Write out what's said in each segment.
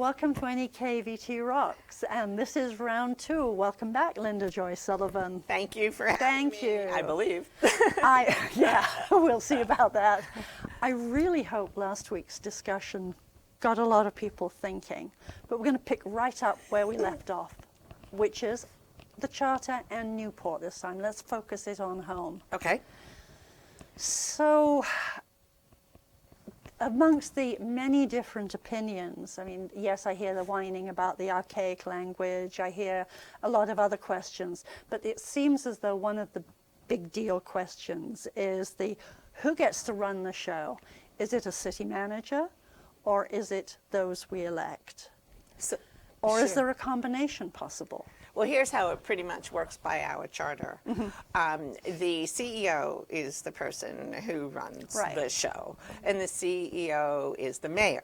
welcome to NEK-TV Rocks, and this is round 2. Welcome back, Linda Joy Sullivan. Thank you for having Thank me. you. I believe. Yeah, we'll see about that. I really hope last week's discussion got a lot of people thinking, but we're going to pick right up where we left off, which is the Charter and Newport this time. Let's focus it on home. Okay. So, amongst the many different opinions, I mean, yes, I hear the whining about the archaic language, I hear a lot of other questions, but it seems as though one of the big deal questions is who gets to run the show? Is it a city manager, or is it those we elect? Or is there a combination possible? Well, here's how it pretty much works by our charter. The CEO is the person who runs the show, and the CEO is the mayor.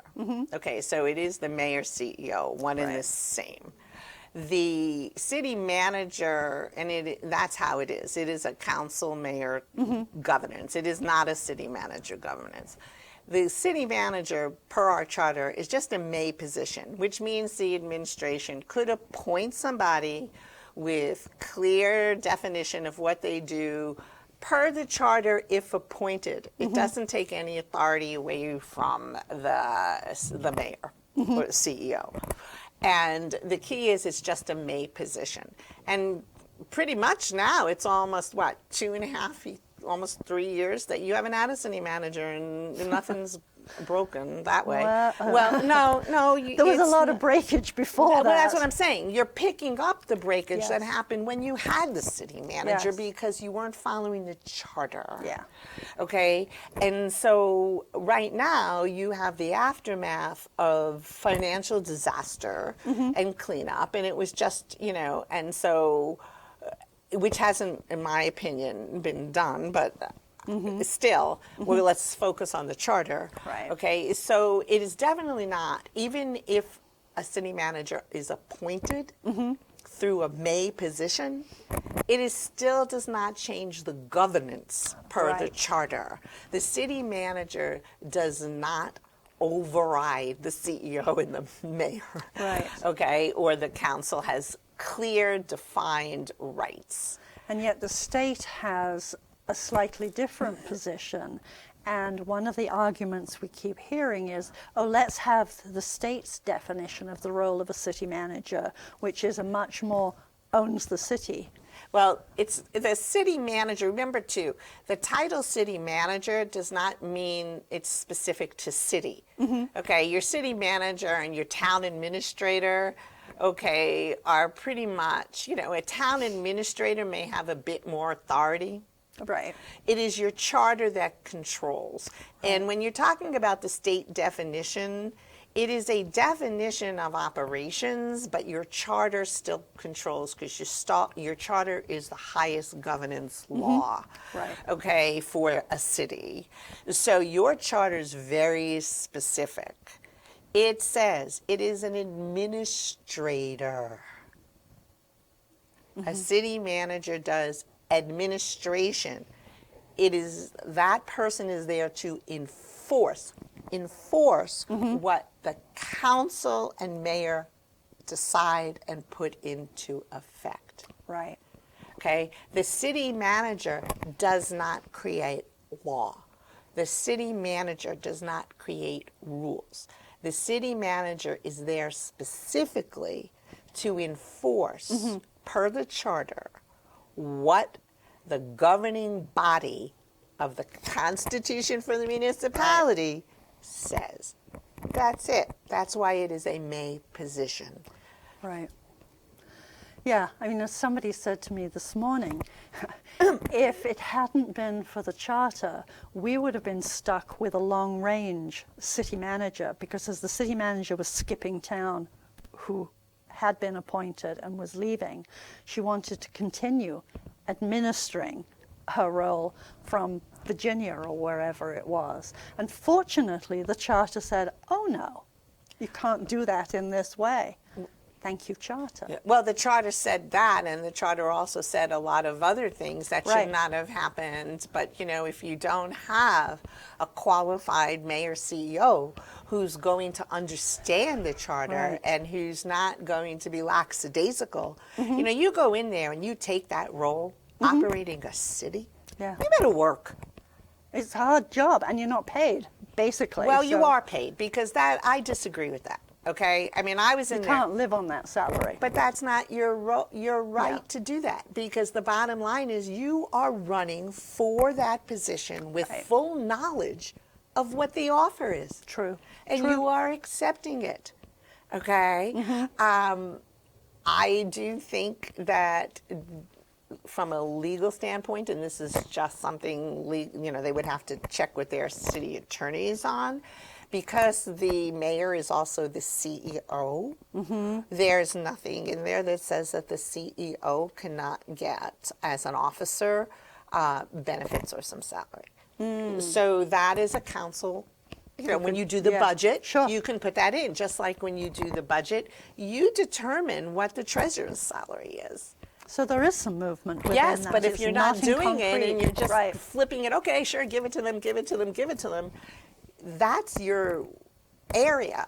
Okay, so it is the mayor CEO, one and the same. The city manager, and that's how it is. It is a council mayor governance. It is not a city manager governance. The city manager, per our charter, is just a may position, which means the administration could appoint somebody with clear definition of what they do per the charter if appointed. It doesn't take any authority away from the mayor or the CEO. And the key is it's just a may position. And pretty much now it's almost, 2.5 almost 3 years that you haven't had a city manager and nothing's broken that way. Well, no. There was a lot of breakage before that. But that's what I'm saying. You're picking up the breakage that happened when you had the city manager because you weren't following the charter. Yeah. Okay. And so right now you have the aftermath of financial disaster and cleanup, and it was just, and so which hasn't, in my opinion, been done, but still, well, let's focus on the charter. Right. Okay, so it is definitely not, even if a city manager is appointed through a may position, it still does not change the governance per the charter. The city manager does not override the CEO and the mayor. Right. Okay, or the council has clear, defined rights. And yet the state has a slightly different position. And one of the arguments we keep hearing is, let's have the state's definition of the role of a city manager, which is a much more owns the city. Well, it's the city manager. Remember, too, the title city manager does not mean it's specific to city. Okay, your city manager and your town administrator, are pretty much, a town administrator may have a bit more authority. Right. It is your charter that controls. And when you're talking about the state definition, it is a definition of operations, but your charter still controls because your charter is the highest governance law, for a city. So your charter is very specific. It says it is an administrator. A city manager does administration. It is that person is there to enforce what the council and mayor decide and put into effect. Right. Okay? The city manager does not create law. The city manager does not create rules. The city manager is there specifically to enforce, per the charter, what the governing body of the Constitution for the municipality says. That's it. That's why it is a may position. Right. Yeah, I mean, as somebody said to me this morning, if it hadn't been for the charter, we would have been stuck with a long-range city manager, because as the city manager was skipping town, who had been appointed and was leaving, she wanted to continue administering her role from Virginia or wherever it was. And fortunately, the charter said, oh no, you can't do that in this way. Thank you, Charter. Yeah. Well, the charter said that, and the charter also said a lot of other things that should not have happened. But, you know, if you don't have a qualified mayor CEO who's going to understand the charter and who's not going to be lackadaisical, you know, you go in there and you take that role operating a city, you better work. It's a hard job, and you're not paid, basically. Well, you are paid, because that, I disagree with that. Okay, I mean, I was in there. You can't live on that salary. But that's not your right to do that, because the bottom line is you are running for that position with full knowledge of what the offer is. True. And you are accepting it. Okay? I do think that from a legal standpoint, and this is just something, you know, they would have to check with their city attorneys on, because the mayor is also the CEO, there's nothing in there that says that the CEO cannot get, as an officer, benefits or some salary. So that is a council. You know, when you do the budget, you can put that in. Just like when you do the budget, you determine what the treasurer's salary is. So there is some movement within Yes, that. but if It's you're not doing concrete. it and you're just flipping it, okay, sure, give it to them, give it to them, give it to them, that's your area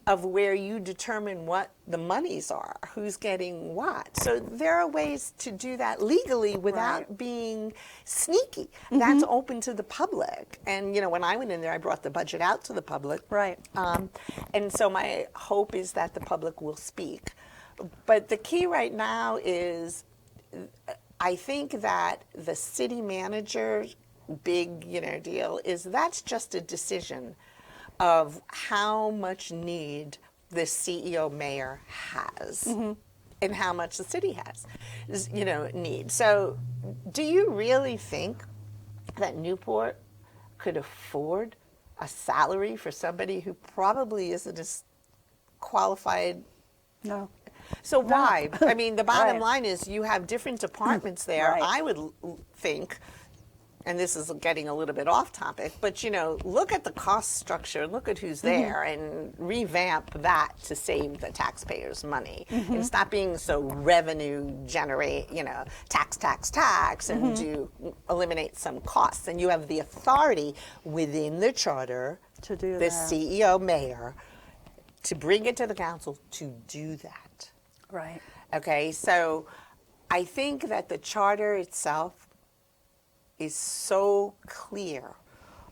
of where you determine what the monies are, who's getting what. So there are ways to do that legally without being sneaky. That's open to the public. And, you know, when I went in there, I brought the budget out to the public. Right. And so my hope is that the public will speak. But the key right now is, I think that the city manager's big, you know, deal is that's just a decision of how much need the CEO mayor has and how much the city has, you know, need. So do you really think that Newport could afford a salary for somebody who probably isn't as qualified? No. So why? I mean, the bottom line is you have different departments there. I would think, and this is getting a little bit off topic, but, you know, look at the cost structure, look at who's there, and revamp that to save the taxpayers' money, and stop being so revenue generate, you know, tax, and do eliminate some costs. And you have the authority within the charter, to do the that. CEO mayor, to bring it to the council to do that. Right. Okay, so I think that the charter itself is so clear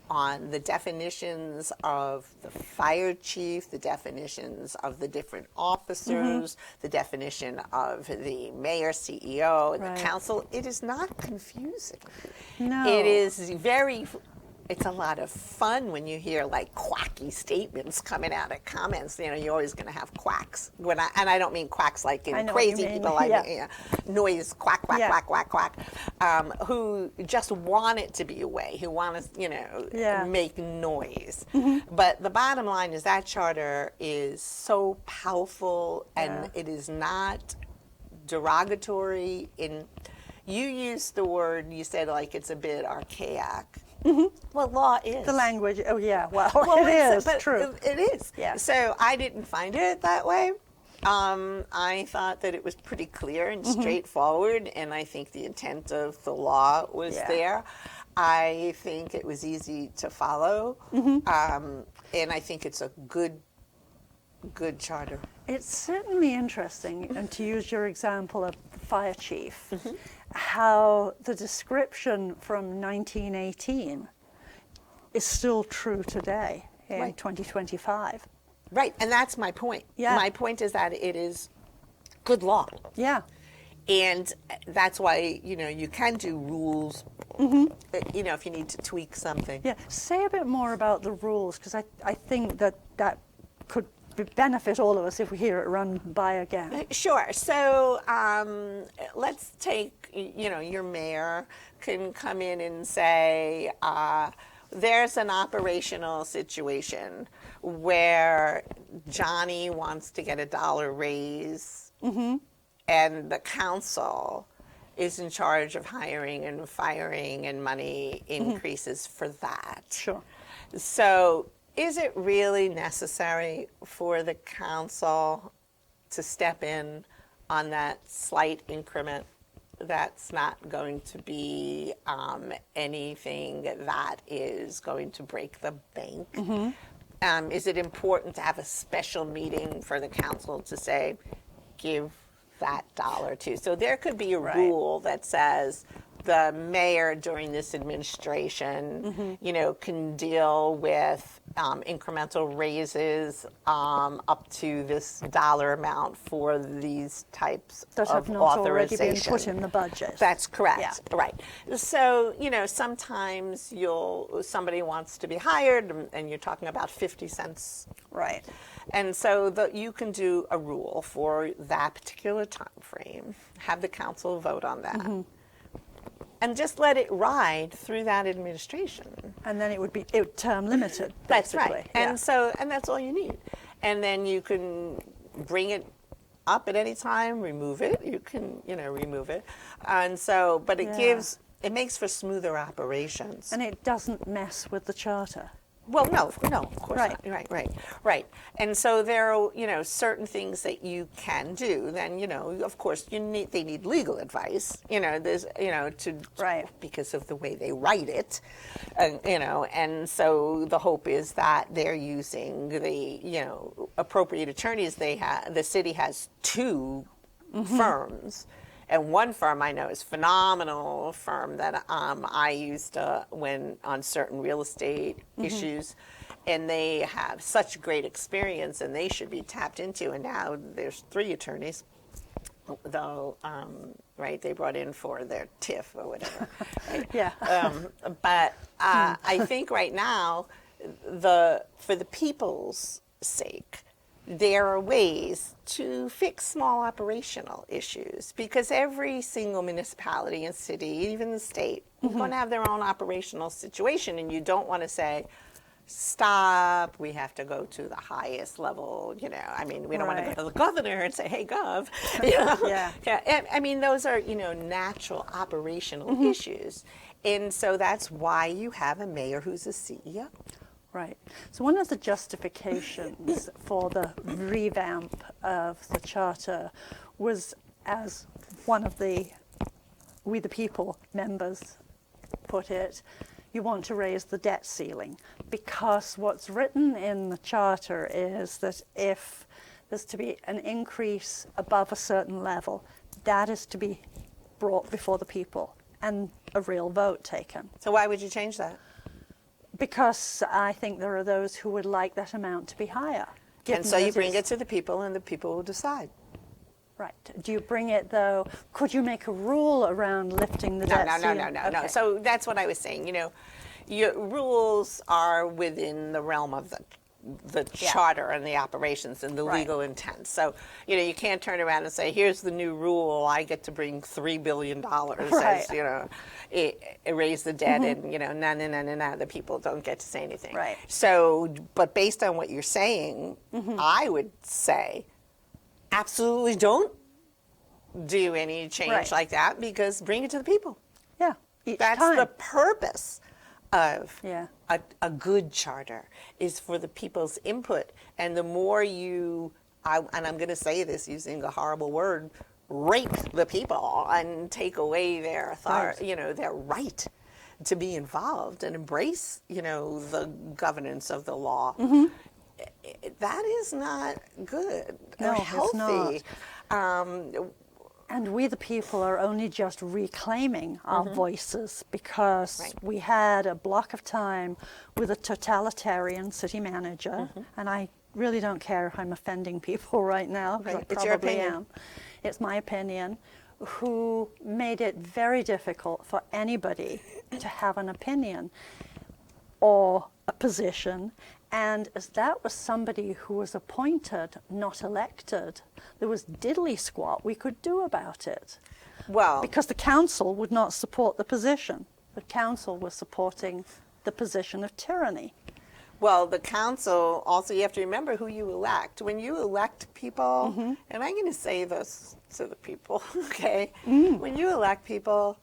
on the definitions of the fire chief, the definitions of the different officers, the definition of the mayor, CEO, and the council. It is not confusing. No. It is it's a lot of fun when you hear like quacky statements coming out of comments. You know, you're always going to have quacks. And I don't mean quacks like in crazy people, like noise, quack, quack, quack, quack, quack, who just want it to be a way, who want to, you know, make noise. But the bottom line is that charter is so powerful, and it is not derogatory. You used the word, you said like it's a bit archaic. Well, law is. The language, well, it is, but true. It is. Yeah. So I didn't find it that way. I thought that it was pretty clear and straightforward, and I think the intent of the law was there. I think it was easy to follow, and I think it's a good charter. It's certainly interesting, and to use your example of the fire chief, how the description from 1918 is still true today in 2025. Right, and that's my point. Yeah. My point is that it is good law. Yeah. And that's why, you know, you can do rules, you know, if you need to tweak something. Yeah. Say a bit more about the rules, because I think that could benefit all of us if we hear it run by again. Sure. So let's take, you know, your mayor can come in and say, there's an operational situation where Johnny wants to get $1 raise, and the council is in charge of hiring and firing, and money increases for that. Sure. So is it really necessary for the council to step in on that slight increment. That's not going to be anything that is going to break the bank. Is it important to have a special meeting for the council to say, give that dollar to? So there could be a rule that says the mayor during this administration, can deal with incremental raises up to this dollar amount for these types that of have not already been authorization. put in the budget. That's correct. Yeah. Right. So, sometimes somebody wants to be hired and you're talking about 50 cents. Right. And so you can do a rule for that particular time frame, have the council vote on that. And just let it ride through that administration. And then it would term limited. That's basically. right. Yeah. And that's all you need. And then you can bring it up at any time, remove it. You can, remove it. And so, but it makes for smoother operations. And it doesn't mess with the charter. Well, no, of course Right. not. Right. And so there are, certain things that you can do. Then, of course, they need legal advice. There's, because of the way they write it, and so the hope is that they're using the, appropriate attorneys. The city has two firms. And one firm I know is a phenomenal firm that I used when on certain real estate issues, and they have such great experience, and they should be tapped into. And now there's 3 attorneys, though, they brought in for their TIF or whatever. Right? Yeah. But I think right now, for the people's sake, there are ways to fix small operational issues, because every single municipality and city, even the state, is going to have their own operational situation, and you don't want to say, stop, we have to go to the highest level, we don't want to go to the governor and say, hey, Gov. Those are, natural operational issues. And so that's why you have a mayor who's a CEO. Right. So one of the justifications for the revamp of the charter was, as one of the We the People members put it, you want to raise the debt ceiling, because what's written in the charter is that if there's to be an increase above a certain level, that is to be brought before the people and a real vote taken. So why would you change that? Because I think there are those who would like that amount to be higher. And so you bring it to the people, and the people will decide. Right. Do you bring it, though? Could you make a rule around lifting the debt ceiling? No. So that's what I was saying. Your rules are within the realm of the charter and the operations and the legal intent. So, you can't turn around and say, here's the new rule, I get to bring $3 billion as, erase the debt, and, no, the people don't get to say anything. Right. So, but based on what you're saying, I would say, absolutely don't do any change like that, because bring it to the people. Yeah. That's the purpose of a good charter, is for the people's input. And the more and I'm going to say this using a horrible word, rape the people and take away their authority, their right to be involved and embrace, the governance of the law. That is not good or healthy. It's not. And we, the people, are only just reclaiming our voices, because we had a block of time with a totalitarian city manager, and I really don't care if I'm offending people right now, because I It's your probably opinion. am. It's my opinion, who made it very difficult for anybody to have an opinion or a position. And as that was somebody who was appointed, not elected, there was diddly squat we could do about it. Well, Because the council would not support the position. The council was supporting the position of tyranny. well, the council, also you have to remember who you elect. When you elect people, and I'm going to say this to the people, okay? When you elect people,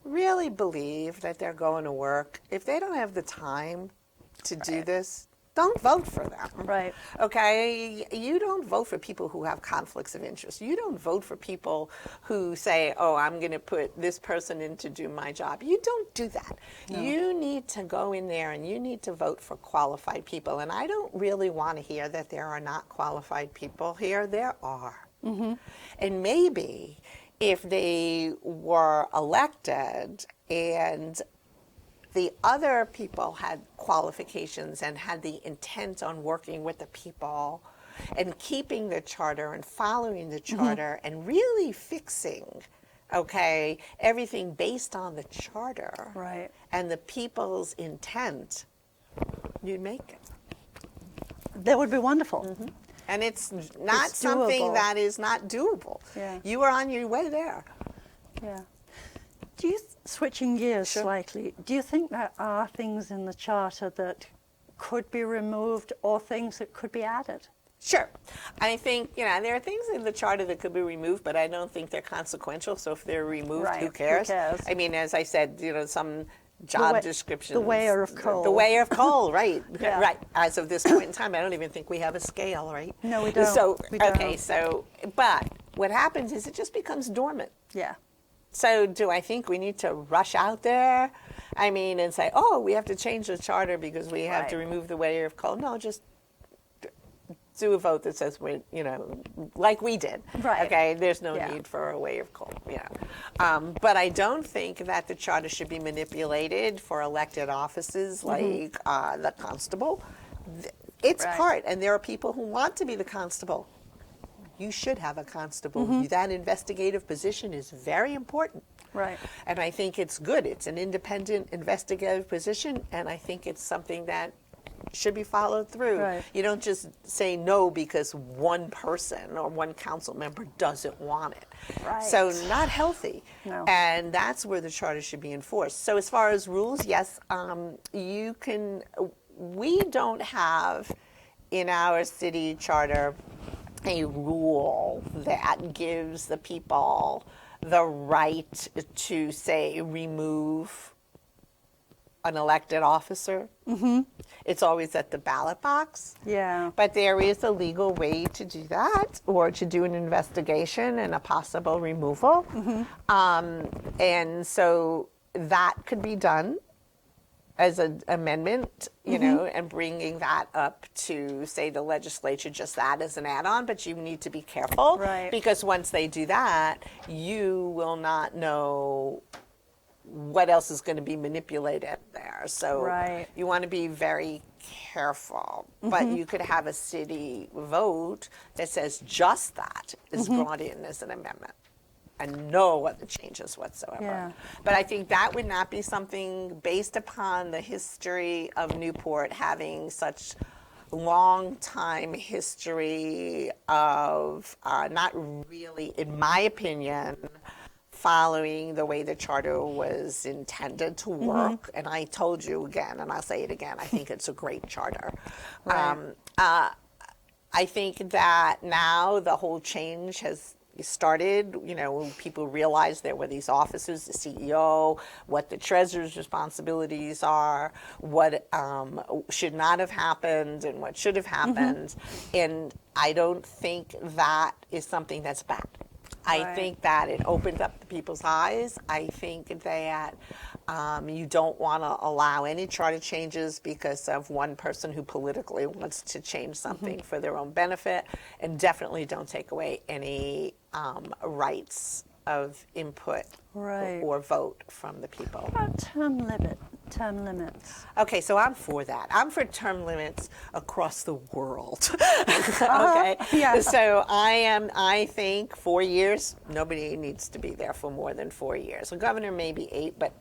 really believe that they're going to work. If they don't have the time to do this, don't vote for them. Right. Okay? You don't vote for people who have conflicts of interest. You don't vote for people who say, oh, I'm going to put this person in to do my job. You don't do that. No. You need to go in there and you need to vote for qualified people. And I don't really want to hear that there are not qualified people here. There are. Mm-hmm. And maybe if they were elected and the other people had qualifications and had the intent on working with the people and keeping the charter and following the charter and really fixing, okay, everything based on the charter right. and the people's intent, you'd make it. That would be wonderful. Mm-hmm. And it's not something that is not doable. Yeah. You are on your way there. Yeah. Do you, switching gears slightly, do you think there are things in the charter that could be removed or things that could be added? Sure. I think, there are things in the charter that could be removed, but I don't think they're consequential. So if they're removed, who cares? I mean, as I said, some job descriptions. The weigher of coal. The weigher of coal, right. Yeah. Right. As of this point in time, I don't even think we have a scale, right? No, we don't. So, we don't. okay, but what happens is it just becomes dormant. Yeah. So do I think we need to rush out there? I mean, and say, oh, we have to change the charter because we have to remove the weigher of coal. No, just do a vote that says, like we did. Right. Okay, there's no need for a weigher of coal. But I don't think that the charter should be manipulated for elected offices like the constable. It's part, and there are people who want to be the constable. You should have a constable. That investigative position is very important. Right. And I think it's good. It's an independent investigative position, and I think it's something that should be followed through. Right. You don't just say no because one person or one council member doesn't want it. Right. So not healthy. No. And that's where the charter should be enforced. So as far as rules, yes, we don't have in our city charter a rule that gives the people the right to, say, remove an elected officer. Mm-hmm. It's always at the ballot box. Yeah. But there is a legal way to do that, or to do an investigation and a possible removal. Mm-hmm. And so that could be done as an amendment, and bringing that up to, say, the legislature, just that as an add-on, but you need to be careful. Right. Because once they do that, you will not know what else is going to be manipulated there. So you want to be very careful. But you could have a city vote that says just that is brought in as an amendment. And no other changes whatsoever. Yeah. But I think that would not be something based upon the history of Newport having such long time history of not really, in my opinion, following the way the charter was intended to work. And I told you again, and I'll say it again, I think it's a great charter. Right. I think that now the whole change has started, when people realized there were these officers, the CEO, what the treasurer's responsibilities are, what should not have happened and what should have happened. And I don't think that is something that's bad. I think that it opened up the people's eyes. I think that you don't want to allow any charter changes because of one person who politically wants to change something for their own benefit, and definitely don't take away any rights of input or vote from the people. What about term limits? Okay, so I'm for that. I'm for term limits across the world. Okay? Yeah. So I think 4 years, nobody needs to be there for more than 4 years. A governor may be 8, but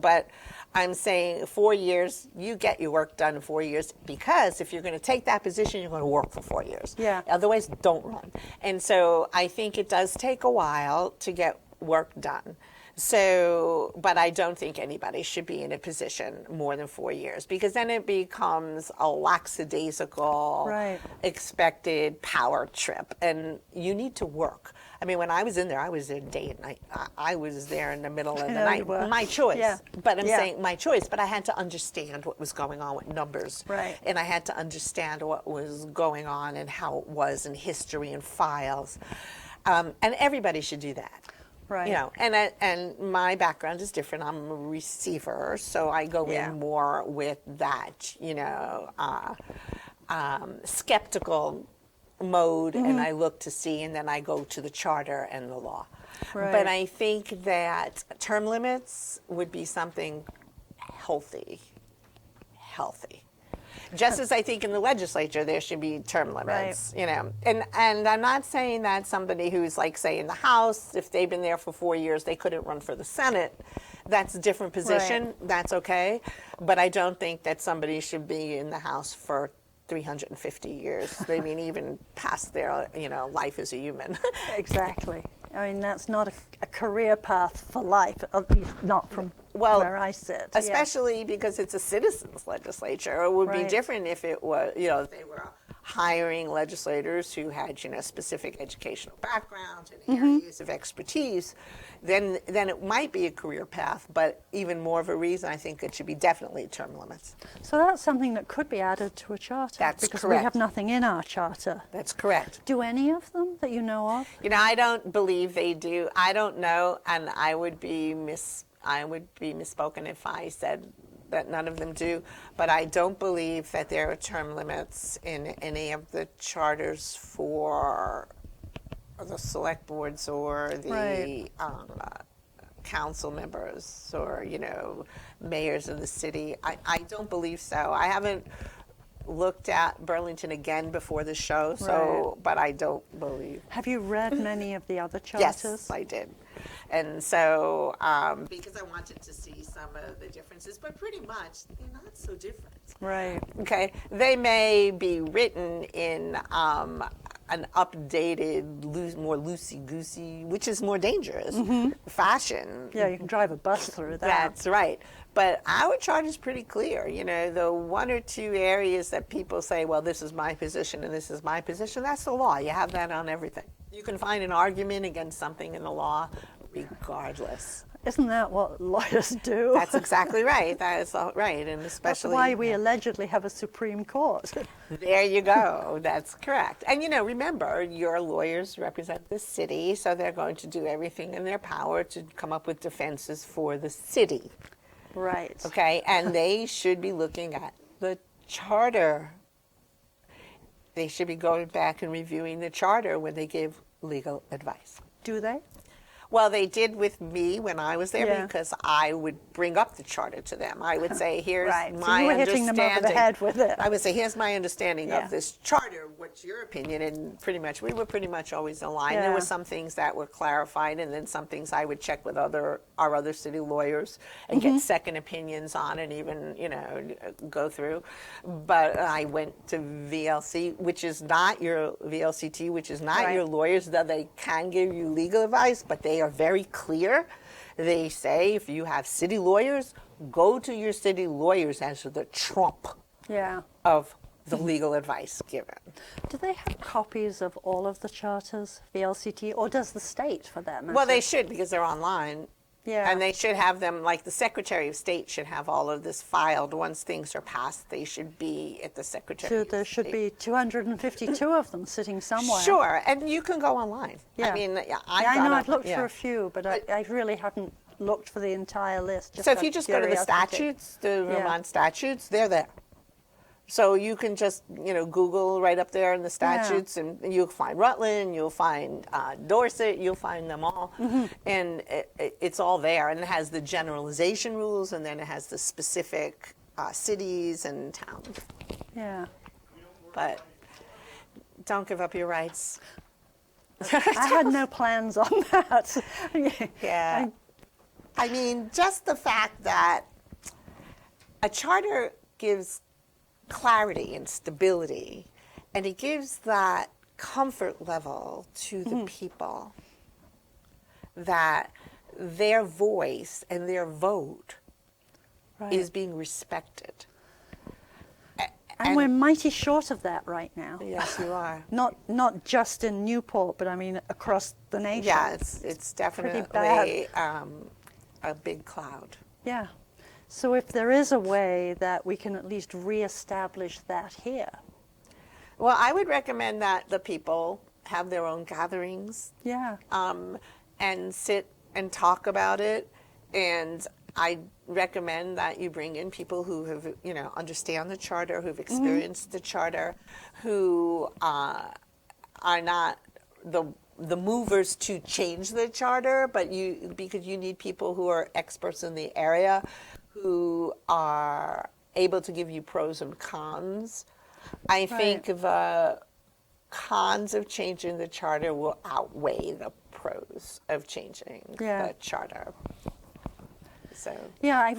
but I'm saying 4 years, you get your work done in 4 years, because if you're going to take that position, you're going to work for 4 years. Yeah. Otherwise, don't run. And so I think it does take a while to get work done. So, but I don't think anybody should be in a position more than 4 years, because then it becomes a lackadaisical, expected power trip, and you need to work. I mean, when I was in there day and night. I was there in the middle of the know you night. were. My choice. Yeah. But I'm Yeah. saying my choice, but I had to understand what was going on with numbers. Right. And I had to understand what was going on and how it was in history and files. And everybody should do that. Right. You know, and my background is different. I'm a receiver, so I go Yeah. in more with that, you know, skeptical mode, and I look to see, and then I go to the charter and the law. Right. But I think that term limits would be something healthy. Just as I think in the legislature there should be term limits, you know. And I'm not saying that somebody who's like, say, in the House, if they've been there for 4 years, they couldn't run for the Senate. That's a different position. Right. That's okay. But I don't think that somebody should be in the House for 350 years. I mean, even past their, you know, life as a human. Exactly. I mean, that's not a career path for life, at least not from where I sit. Yeah. Especially because it's a citizens legislature. It would be Right. different if it was, you know, they were hiring legislators who had, you know, specific educational backgrounds and areas of expertise. Then it might be a career path, but even more of a reason, I think it should be definitely term limits. So that's something that could be added to a charter. That's because correct. we have nothing in our charter. That's correct. Do any of them that you know of? You know, I don't believe they do. I don't know, and I would be misspoken if I said that none of them do, but I don't believe that there are term limits in any of the charters for the select boards or the Right. council members or, you know, mayors of the city. I don't believe so. I haven't looked at Burlington again before the show, so but I don't believe. Have you read many of the other charters? Yes, I did. And so, because I wanted to see some of the differences, but pretty much they're not so different. Right. Okay, they may be written in an updated, more loosey-goosey, which is more dangerous, fashion. Yeah, you can drive a bus through that. That's right. But our chart is pretty clear. You know, the one or two areas that people say, well, this is my position and this is my position, that's the law. You have that on everything. You can find an argument against something in the law regardless. Isn't that what lawyers do? That's exactly right. That is right. And That's especially why we allegedly have a Supreme Court. There you go. That's correct. And, you know, remember, your lawyers represent the city, so they're going to do everything in their power to come up with defenses for the city. Right. Okay? And they should be looking at the charter. They should be going back and reviewing the charter when they give legal advice. Do they? Well, they did with me when I was there Yeah. because I would bring up the charter to them. I would say, here's Right. So my you were understanding. hitting them over the head with it. I would say, here's my understanding Yeah. of this charter. What's your opinion? And pretty much, we were pretty much always aligned. There Yeah. were some things that were clarified, and then some things I would check with our other city lawyers and get second opinions on, and even, you know, go through. But I went to VLC, which is not your VLCT, which is not Right. your lawyers, though they can give you legal advice, but they are very clear. They say if you have city lawyers, go to your city lawyers as the trump Yeah. of the legal advice given. Do they have copies of all of the charters, VLCT, or does the state for that matter? Well, they should because they're online. Yeah. And they should have them, like the Secretary of State should have all of this filed. Once things are passed, they should be at the Secretary So of there should State. be 252 of them sitting somewhere. Sure, and you can go online. Yeah. I mean, I've looked for a few, but I really haven't looked for the entire list. Just So if out you of just go to the curiosity. statutes, the Yeah. Vermont statutes, they're there. So you can just, you know, Google right up there in the statutes, and you'll find Rutland, you'll find Dorset, you'll find them all, and it's all there. And it has the generalization rules, and then it has the specific cities and towns. Yeah. But don't give up your rights. I had no plans on that. Yeah. I mean, just the fact that a charter gives clarity and stability, and it gives that comfort level to the people that their voice and their vote Right. is being respected. And we're mighty short of that right now. Yes, you are. Not just in Newport, but I mean across the nation. Yeah, it's definitely a big cloud. Yeah. So if there is a way that we can at least reestablish that here. Well, I would recommend that the people have their own gatherings. Yeah. And sit and talk about it. And I recommend that you bring in people who have, understand the charter, who've experienced the charter, who are not the movers to change the charter, but because you need people who are experts in the area, who are able to give you pros and cons. I think the cons of changing the charter will outweigh the pros of changing the charter. So yeah,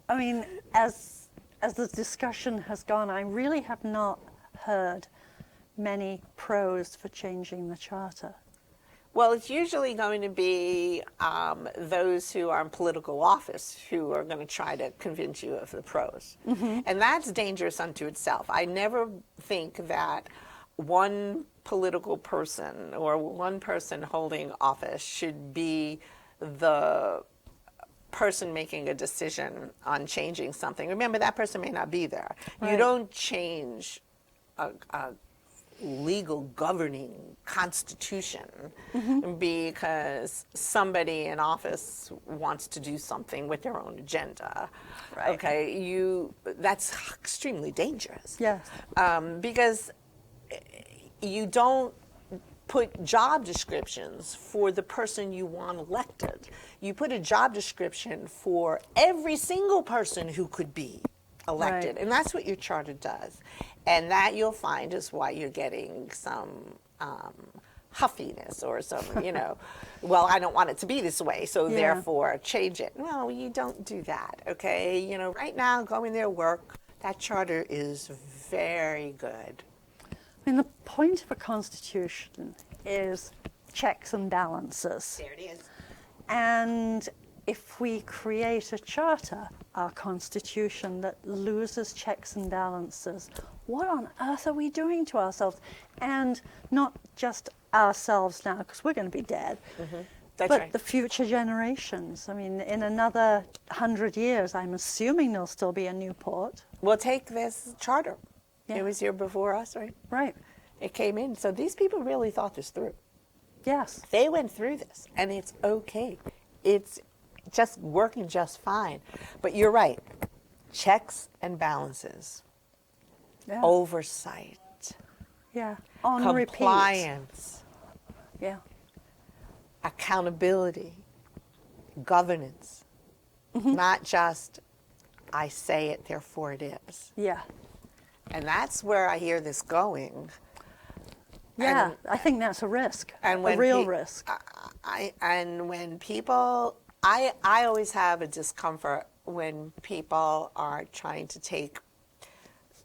I mean, as the discussion has gone, I really have not heard many pros for changing the charter. Well, it's usually going to be those who are in political office who are going to try to convince you of the pros. And that's dangerous unto itself. I never think that one political person or one person holding office should be the person making a decision on changing something. Remember, that person may not be there. Right. You don't change a legal governing constitution because somebody in office wants to do something with their own agenda. Right. Okay, that's extremely dangerous. Yes. Because you don't put job descriptions for the person you want elected. You put a job description for every single person who could be elected. Right. And that's what your charter does. And that you'll find is why you're getting some huffiness or some, well, I don't want it to be this way, so therefore change it. No, you don't do that, okay? Right now, go in there, work. That charter is very good. I mean, the point of a constitution is checks and balances. There it is. And if we create a charter, our constitution, that loses checks and balances, what on earth are we doing to ourselves? And not just ourselves now, because we're going to be dead, That's but right. the future generations. I mean, in another 100 years, I'm assuming there'll still be a Newport. We'll take this charter. Yeah. It was here before us, right? Right. It came in. So these people really thought this through. Yes. They went through this, and it's okay. It's just working just fine. But you're right. Checks and balances. Yeah. Oversight. Yeah. On compliance. Repeat. Yeah. Accountability. Governance. Not just, I say it, therefore it is. Yeah. And that's where I hear this going. Yeah, I think that's a risk, a real risk. And when people, I always have a discomfort when people are trying to take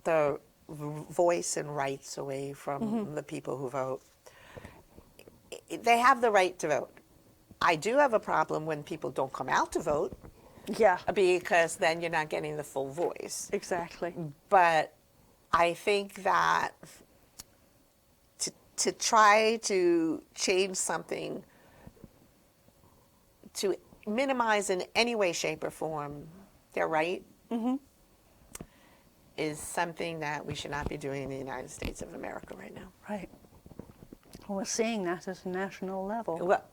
the voice and rights away from the people who vote. They have the right to vote. I do have a problem when people don't come out to vote. Yeah. Because then you're not getting the full voice. Exactly. But I think that to try to change something to minimize in any way, shape, or form their right is something that we should not be doing in the United States of America right now. Right. Well, we're seeing that at a national level. Well,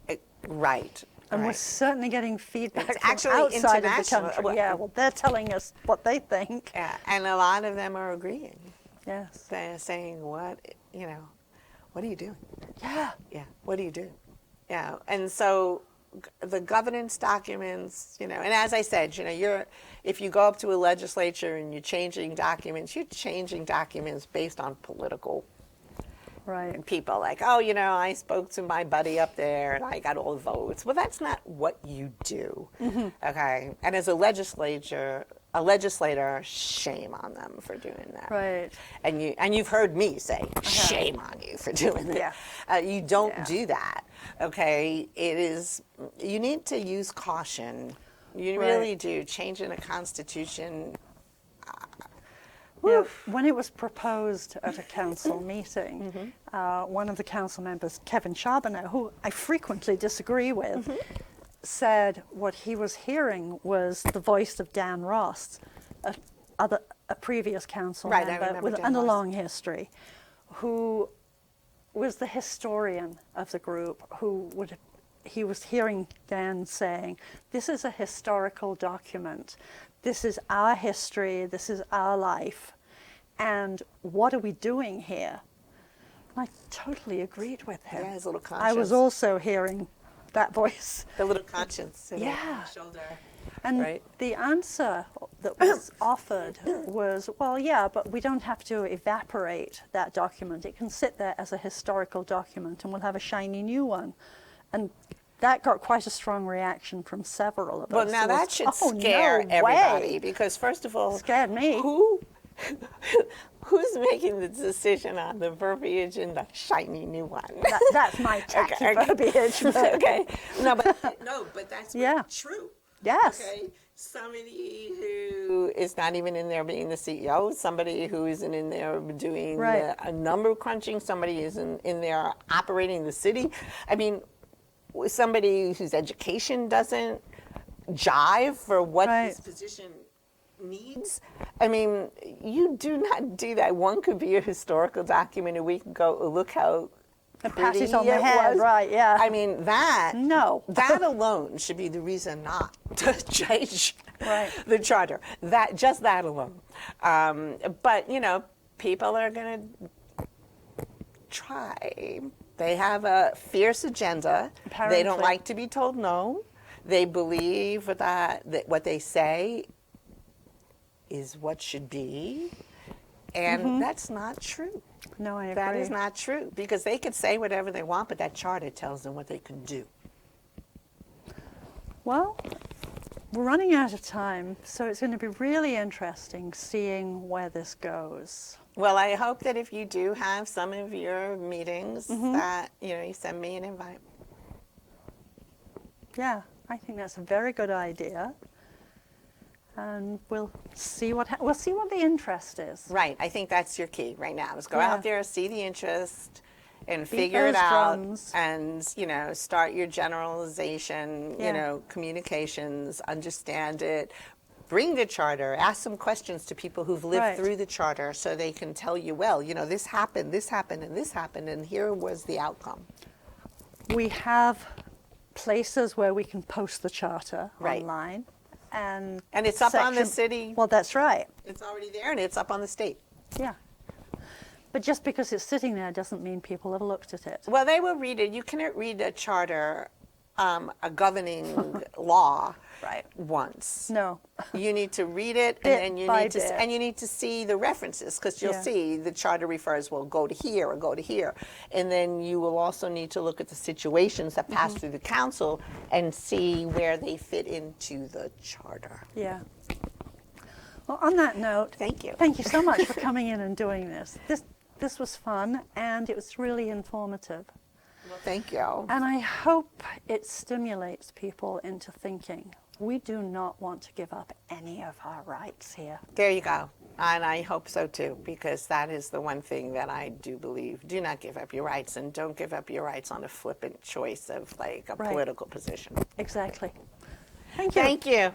right. And we're certainly getting feedback It's from actually outside of the international. country. Yeah, well, they're telling us what they think. Yeah, and a lot of them are agreeing. Yes. They're saying, what are you doing? Yeah. Yeah, what do you do? Yeah, and so the governance documents, and as I said, if you go up to a legislature and you're changing documents based on political people. Like, I spoke to my buddy up there and I got all the votes. Well, that's not what you do. Okay, and as a legislator, shame on them for doing that. Right. And you've heard me say, shame on you for doing that. Yeah. You don't do that. Okay, you need to use caution. You really do. Changing a constitution, Yeah, when it was proposed at a council meeting, one of the council members, Kevin Charbonneau, who I frequently disagree with, said what he was hearing was the voice of Dan Ross, a previous council I member remember with Dan a Ross. long history, who was the historian of the group, he was hearing Dan saying, this is a historical document. This is our history. This is our life. And what are we doing here? And I totally agreed with him. Yeah, his little I was conscience. also hearing that voice. The little conscience sitting on Yeah. his shoulder. And Right. the answer that was offered was, well, yeah, but we don't have to evaporate that document. It can sit there as a historical document and we'll have a shiny new one. And that got quite a strong reaction from several of Well, us. now It that was, should "Oh, no scare everybody way." because, first of all, Scared me. Who's making the decision on the verbiage in the shiny new one? That's my tacky Okay. verbiage. But Okay, but that's Yeah. true. Yes. Okay, somebody who is not even in there being the CEO, somebody who isn't in there doing Right. a number crunching, somebody isn't in there operating the city. I mean, somebody whose education doesn't jive for what Right. this position needs. I mean, you do not do that. One could be a historical document, and we can go look how And pretty pat it on the it head, was. right, yeah. I mean, that alone should be the reason not to change Right. the charter. Just that alone. But people are going to try. They have a fierce agenda. They don't Apparently. like to be told no. They believe that what they say is what should be. And that's not true. No, I agree. That is not true because they could say whatever they want, but that charter tells them what they can do. Well, we're running out of time, so it's going to be really interesting seeing where this goes. Well, I hope that if you do have some of your meetings that, you send me an invite. Yeah, I think that's a very good idea. And we'll see what the interest is. Right. I think that's your key right now is go Yeah. out there, see the interest and Beat figure it those out drums. and, start your generalization, Yeah. communications, understand it. Bring the charter, ask some questions to people who've lived Right. through the charter so they can tell you, well, this happened, and this happened, and here was the outcome. We have places where we can post the charter Right. online. And it's up on the city. Well, that's right. It's already there, and it's up on the state. Yeah. But just because it's sitting there doesn't mean people have looked at it. Well, they will read it. You cannot read a charter, a governing law, Right. once. No. You need to read it, Bit and then you by need to, bit. and you need to see the references because you'll Yeah. see the charter refers, well, go to here or go to here, and then you will also need to look at the situations that pass through the council and see where they fit into the charter. Yeah. Well, on that note, Thank you. Thank you so much for coming in and doing this. This was fun and it was really informative. Well, thank you. And I hope it stimulates people into thinking. We do not want to give up any of our rights here. There you go. And I hope so too, because that is the one thing that I do believe. Do not give up your rights, and don't give up your rights on a flippant choice of like a Right. political position. Exactly. Thank you. Thank you.